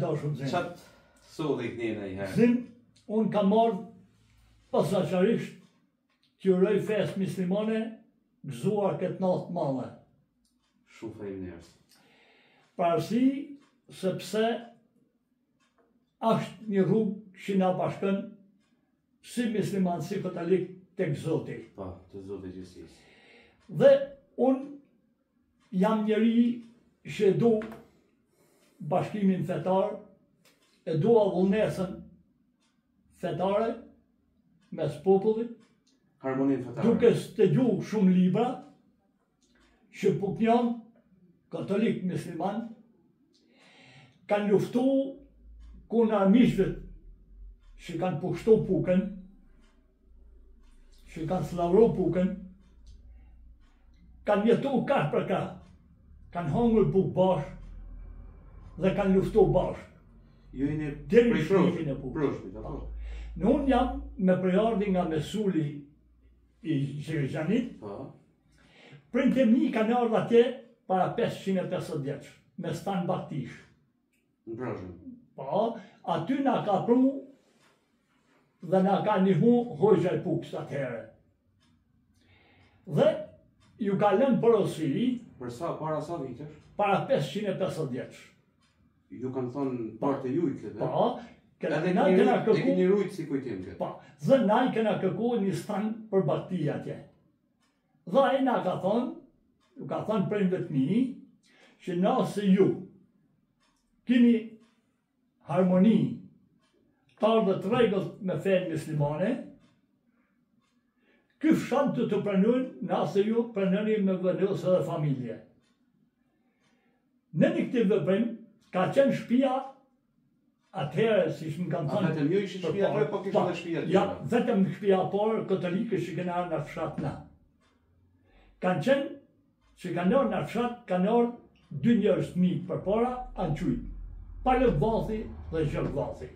Qatë solli kënjena i herë? Zim, unë kam marrë pasaqarisht që rëj fes mislimane gëzuar këtë natë madhe. Shumë faleminderit. Parësi, sepse është një rrugë që na bashkën si misliman, si katolik tek Zoti. Pa, të Zoti gjithësisë. Dhe unë jam njeri që du bashkimin fetar, e dua vullnesën fetare mes popullit, Harmonin fetare. duke studiu shumë libra që puknjan katolik musliman kanë luftu kundër armiqve që kanë pushtu pukën, që kanë slavru pukën, kanë jetu kaq për kaq, kanë hongër pukë bashkë dhe kanë luftu bashkë. Ju jeni Deri prej në shkrimin e pukës. Prushmit, apo? Në unë jam me prejardhi nga mesuli i Gjergjanit, Po. prindë mi kanë ardhur atje para 550 vjeç, me stan baktish. Në Prushmit. Po, aty na ka pru dhe na ka ndihmu Hoxha i Pukës atëherë. Dhe ju ka lënë porosi Para sa vitesh? para 550 vjeç. Ju kanë thonë partë e jujtë këtë? Po, Edhe na kena e keni kërku, rujtë si kujtim këtë? po, dhe na i kena kërku një stan për bakti atje. Dhe ai na ka thonë, ju ka thonë prindët mi, që nëse ju keni harmoni, të ardhët rregullt me fenë muslimane, ky fshat do të pranojnë nëse ju pranoni me vendosje dhe familje. Në një këtë veprim, ka qenë shtëpia atëherë, si më kanë A thënë. vetëm ju ishin shtëpia aty, po kishte edhe shtëpia tjera? Ja, vetëm shtëpia parë katolike që kanë ardhur në fshat na. Kanë qenë që kanë ardhur në fshat, kanë ardhur dy njerëz të mi përpara anqujt. Palë vathi dhe gjë vathi.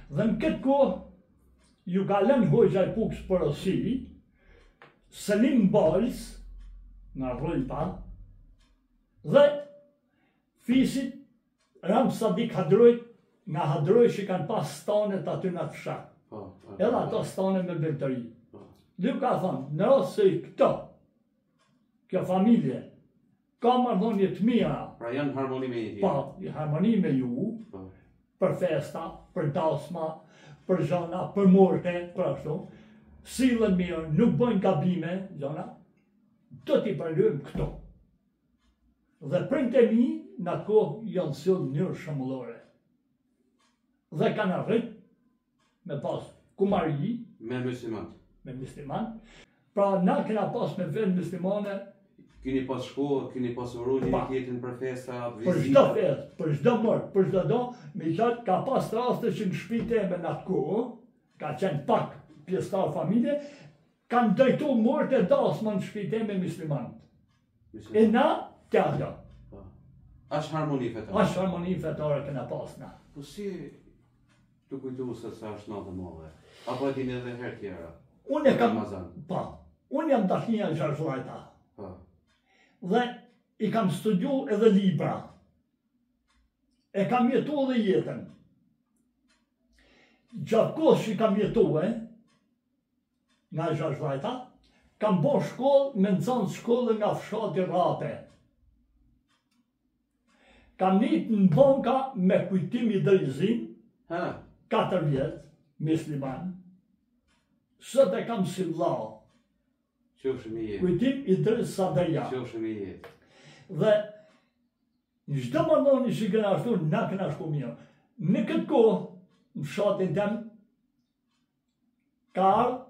Dhe në këtë kohë ju ka lënë Hoxha i Pukës porosi, Selim Balës, nga Rrojpa, dhe fisit Ram Sadik Hadrojt, nga Hadrojt që kanë pas stanet aty në fshat. Po. Edhe ato stane me beltëri. Po. Dhe ju ka thonë, në rrasë se këto, kjo familje, ka marrëdhënie të mira, Pra janë harmoni me një tjetër. pa, i harmoni me ju, Po. për festa, për dasma, për zona, për morte, për ashtu, sillen mirë, nuk bëjnë gabime, zona, do t'i përlujmë këto. Dhe prindët e mi, në atë kohë, janë sjellë në mënyrë shëmbullore. Dhe kanë arrit me pas kumari, Me muslimat. me musliman. Pra na kena pas me vend muslimane Keni pas shkollë, keni pas uru një Pa. tjetrin për festa, për çdo vizita. festë, për çdo mort, për çdo do, me thënë ka pas raste që në shtëpitë e me në atë kohë, ka qenë pak pjesëtar familje, kanë drejtu mort e dasma në shtëpitë me muslimanët. E Muslimat. na të ajo. Po. Ashtë harmoni fetare. Ashtë harmoni fetare kena pas na. Po si të kujtu se sa është natë madhe? Apo e dini edhe herë tjera? Unë e kam, Ramazan. pa, unë jam dashnia Gjarzllajta. Po. Dhe i kam studiu edhe libra. E kam jetu edhe jetën. Gjatë kohës që kam jetu nga Gjarzllajta, kam bo shkollë me nëzënë shkollë nga fshati Rape. Kam njët në banka me kujtim i dërizim, Ha, 4 vjetë, musliman. Sot e kam si vlau, qofshim i jetë. kujtim i dëriz Sadeja. Qofshim i jetë. Dhe në çdo marrëdhënie që kena ashtu, na kena shku mirë. Në këtë kohë, në fshatin tem, ka ardhur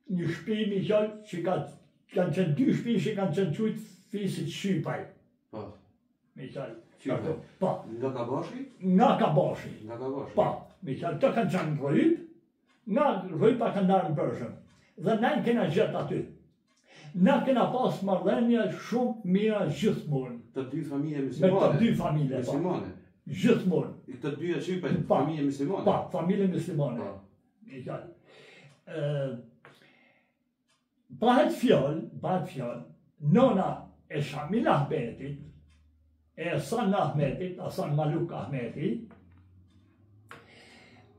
një shtëpi mi qëllë që kanë qenë dy shtëpi që kanë qenë qujtë fisit Shqipaj. Po. Mi qëllë. Shqipaj. Pa, Nga Kabashi? nga Kabashi. Nga Kabashi. Pa, mi qëllë, të kanë qenë Rrojp, nga Rrojpa kanë darë në Bërshëm. Dhe na i kena gjetë aty. Na kena pas marrëdhënie shumë mira gjithmonë. Të dy familje Me muslimane. të dy familje, pa. Muslimane. Gjithmonë. Të dyja Shqipaj, Pa. familje muslimane. Pa, familje muslimane. Pa. I qëllë. Bëhet fjallë, nona e Shamil Ahmetit e Hasan Ahmetit, Hasan Maluk Ahmeti,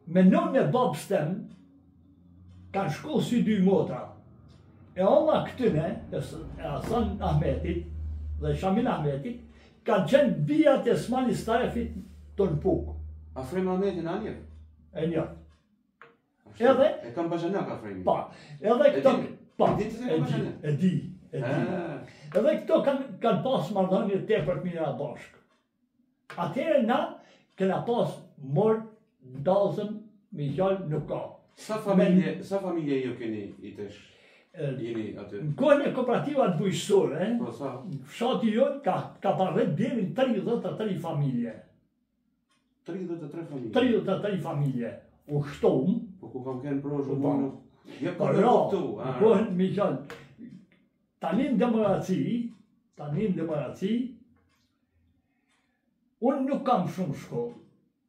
me nënë e babës tem, kanë shku si 2 motra. E alla këtyne, e Hasan Ahmetit dhe Shamil Ahmetit, kanë qenë bijat e Smali Starefit të në Puk. Afrim Ahmetin a njëf? E një. Edhe, e kam Bajanak Afrimi. pa, edhe këto, pa, E di të se ka Bajanak? e di. Edhe këto kanë pas marrëdhënie tepër të mira bashkë. Atëherë na kena pas mor dallëzëm me gjallë nuk ka. Sa familje ju keni i tesh? Jeni aty? Në kohën e kooperativat bujqësore, Po sa? fshati jonë ka parret deri në 33 familje. 33 familje? 33 familje. U shtum, Po ku kam kënë projë Po, nuk... Je po po me ra, kuptu. në kohën me gjallë. Tani në demokraci, unë nuk kam shumë shkollë,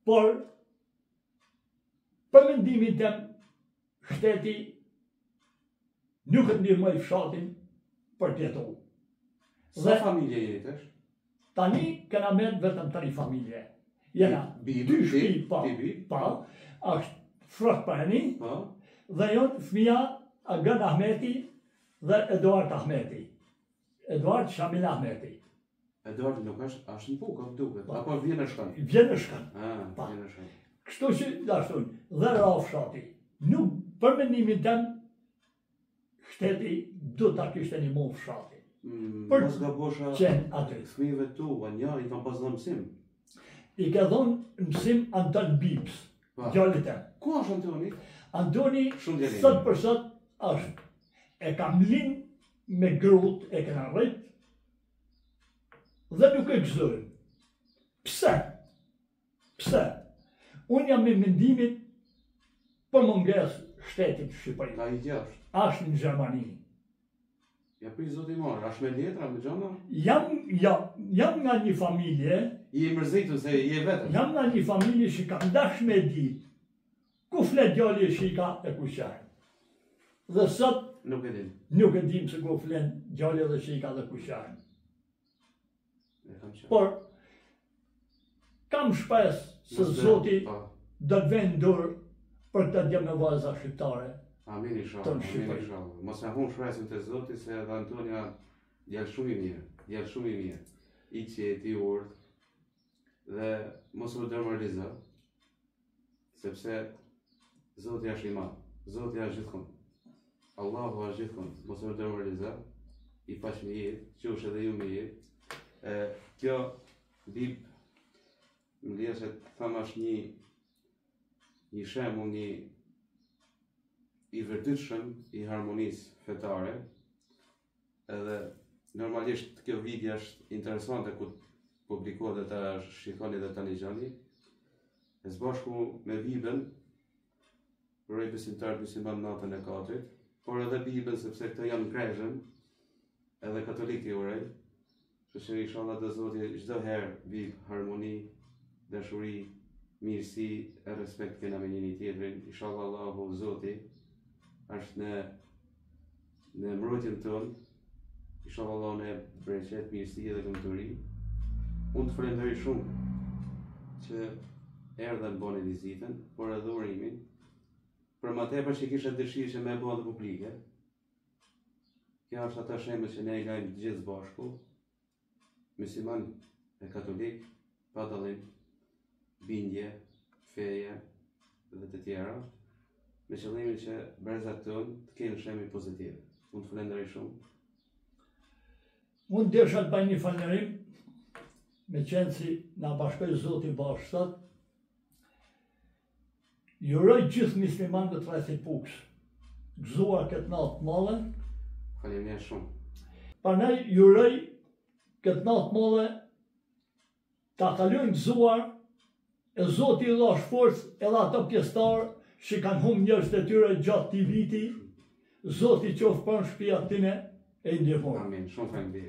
por për mendimin tem, shteti nuk e ndihmoj fshatin për t'jetu. Sa familje je i tesh? Tani kena merë vetëm 3 familje. Jena Bibi, 2 shtëpi, bibi. është frot Prani, Po? dhe jonë fëmija Agan Ahmeti dhe Eduard Ahmeti. Eduard Shamil Ahmeti. Eduard nuk është në Puk, duket. Apo vjen e shkon? Vjen në shkën. Ah, vjen e shkon. Kështu që dashun, dhe ra fshati. Nuk, për mendimin tem, shteti du ta kishte animu fshati. Për Mos gabosha qenë aty. fëmijëve tu, një i kam pas dhënë mësim. I ke dhonë mësim Anton Bips, Po. gjallit tem. Ku është Antoni? Antoni, Shumë djeli. sot për sot, është. E kam linë me grut, e kena rrit, dhe nuk e gëzojnë. Pse? Pse? Unë jam me mendimit për munges shtetit Shqipëri. Ka i gjashtë. Ashtë në Gjermani. Ja për i zoti marë, ashtë me letra, me gjana? Jam nga një familje, I e mërzitu se i e vetëm. jam nga një familje që kam dash me ditë ku flet djali e shika e ku qajnë. Dhe sot Nuk e din. nuk e dim se ku flet djali dhe shika dhe ku qajnë. E kam qenë. Por, kam shpes se Zoti do të vend dorë për të djemë vajza shqiptare. Amin i shalë, Tonë amin i Shqipëri. shalë. Mos e hunë shpresin të Zoti se edhe Antonia djelë shumë i mirë, djelë shumë i mirë. I qeti, urt, dhe mos u dërmërliza, sepse Zoti është i madh, Zoti është gjithkund. Allahu është gjithkund, mos u dërmërliza, i pash me jetë, qosh edhe ju me jetë. Kjo bib, më lija që tham është një shembull, një i vërtetshëm i harmonisë fetare, edhe normalisht kjo video është interesante ku publikohet dhe ta shikoni dhe ta lexoni. E sbashku me Bibën, uroj besimtarët musliman natën e Katërt, por edhe Bibën sepse këto janë krejshëm, edhe katolikë i uroj. Kështu që inshallah dhe Zoti çdo herë bib harmoni, dashuri, mirësi e respekt kena me njëri tjetrin. Inshallah Allahu Zoti është në mbrojtjen tonë. Inshallah Allah në bereqet, mirësi dhe lumturi. Unë të falenderoj shumë që erdhen bëni vizitën, por edhe urimin. Për më tepër që kisha dëshirë që me bëhen dhe publike. Kjo është ata shembull që ne i lajmë të gjithë bashku, musliman e katolik, pa dallim, bindje, feje dhe të tjera, me qëllimin që brezat tonë të kenë shembull pozitiv. Unë të falenderoj shumë. Unë desha të bëj një falënderim, me qenë si na bashkoj Zoti bashkë sot. Juroj gjithë muslimanëve të rrethit Pukës, gëzuar këtë natë madhe. Faleminderit shumë. Prandaj juroj këtë natë madhe ta kalojnë gëzuar, e Zoti i dhash forcë edhe ato pjesëtarë që kanë humbur njerëzit e tyre gjatë këtij viti. Zoti qoftë pranë shtëpiat tyne e ndihmon. Amin, shumë faleminderit.